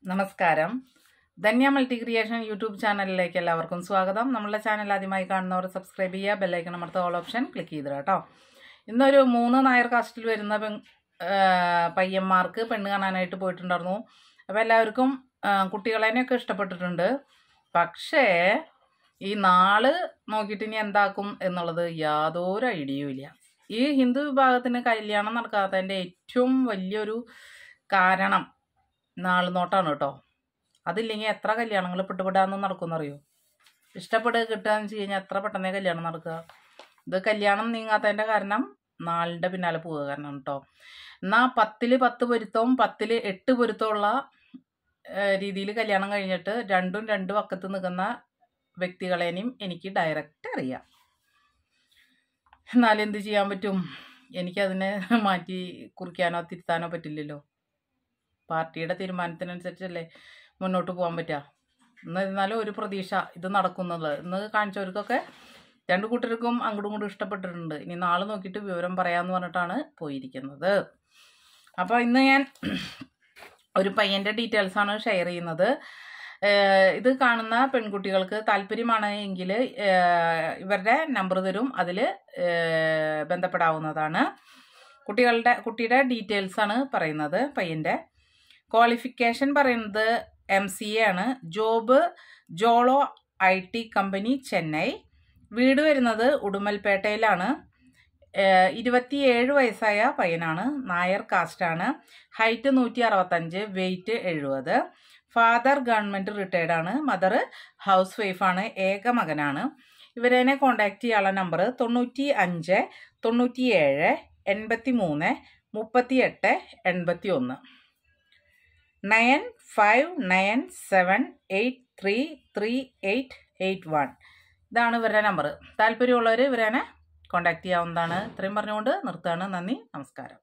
നമസ്കാരം. Dhanya multi creation YouTube ചാനലിലേക്ക് എല്ലാവർക്കും സ്വാഗതം. നമ്മളുടെ ചാനൽ ആദ്യമായി കാണുന്നവർ സബ്സ്ക്രൈബ് ചെയ്യുക, ബെല്ലൈക്കൺ അമർത്തുക, ഓൾ ഓപ്ഷൻ ക്ലിക്ക് ചെയ്തിടുക കേട്ടോ. ഇന്നൊരു 3 നായർ കാസ്റ്റിൽ വരുന്ന പയ്യന്മാർക്ക് പെണ്ണ് കാണാനായിട്ട് പോയിട്ടുണ്ടായിരുന്നു. അപ്പോൾ എല്ലാവർക്കും കുട്ടികളെയൊക്കെ ഇഷ്ടപ്പെട്ടിട്ടുണ്ട്. പക്ഷേ ഈ നാള് നോക്കിയിട്ട് ഇനി എന്താക്കും എന്നുള്ളത് യാതൊരു ഐഡിയയും ഇല്ല. ഈ ഹിന്ദു വിഭാഗത്തിന് കല്യാണം നടക്കാത്തതിൻ്റെ ഏറ്റവും വലിയൊരു കാരണം നാള് നോട്ടാണ് കേട്ടോ. അതില്ലെങ്കിൽ എത്ര കല്യാണങ്ങൾ പെട്ടുപെടാന്ന് നടക്കുമെന്നറിയോ? ഇഷ്ടപ്പെടുക കിട്ടുകയെന്ന് വെച്ച് കഴിഞ്ഞാൽ എത്ര പെട്ടെന്നേ കല്യാണം നടക്കുക. ഇത് കല്യാണം നീങ്ങാത്തതിൻ്റെ കാരണം നാളിൻ്റെ പിന്നാലെ പോവുക കാരണം കേട്ടോ. എന്നാൽ 10ൽ 10 പൊരുത്തവും 10ൽ 8 പൊരുത്തമുള്ള രീതിയിൽ കല്യാണം കഴിഞ്ഞിട്ട് രണ്ട് പക്കത്ത് നിൽക്കുന്ന വ്യക്തികളെയും എനിക്ക് ഡയറക്റ്റ് അറിയാം. എന്നാലും എന്ത് ചെയ്യാൻ പറ്റും? എനിക്കതിനെ മാറ്റി കുറിക്കാനോ തിരുത്താനോ പറ്റില്ലല്ലോ. പാർട്ടിയുടെ തീരുമാനത്തിനനുസരിച്ചല്ലേ മുന്നോട്ട് പോകാൻ പറ്റുക. എന്നിരുന്നാലും ഒരു പ്രതീക്ഷ ഇത് നടക്കുന്നത്. ഇന്ന് കാണിച്ചവർക്കൊക്കെ 2 കൂട്ടർക്കും അങ്ങോട്ടും ഇങ്ങോട്ടും ഇഷ്ടപ്പെട്ടിട്ടുണ്ട്. ഇനി നാളെ നോക്കിയിട്ട് വിവരം പറയാമെന്ന് പറഞ്ഞിട്ടാണ് പോയിരിക്കുന്നത്. അപ്പോൾ ഇന്ന് ഞാൻ ഒരു പയ്യൻ്റെ ഡീറ്റെയിൽസാണ് ഷെയർ ചെയ്യുന്നത്. ഇത് കാണുന്ന പെൺകുട്ടികൾക്ക് താല്പര്യമാണ് എങ്കിൽ ഇവരുടെ നമ്പർ തരും, അതിൽ ബന്ധപ്പെടാവുന്നതാണ്. കുട്ടിയുടെ ഡീറ്റെയിൽസാണ് പറയുന്നത്. പയ്യൻ്റെ ക്വാളിഫിക്കേഷൻ പറയുന്നത് MCA ആണ്. ജോബ് ജോളോ IT കമ്പനി ചെന്നൈ. വീട് വരുന്നത് ഉടുമൽപേട്ടയിലാണ്. 27 വയസ്സായ പയ്യനാണ്. നായർ കാസ്റ്റാണ്. Height 165, weight 70. Father government retired ആണ്. മദർ ഹൗസ് വൈഫാണ്. ഏക മകനാണ്. ഇവരെ കോണ്ടാക്ട് ചെയ്യാനുള്ള നമ്പർ 95 97 83 38 81 9597833881. ഇതാണ് ഇവരുടെ നമ്പർ. താല്പര്യമുള്ളവർ ഇവരെ കോണ്ടാക്ട് ചെയ്യാവുന്നതാണ്. ഇത്രയും പറഞ്ഞുകൊണ്ട് നിർത്തുകയാണ്. നന്ദി, നമസ്കാരം.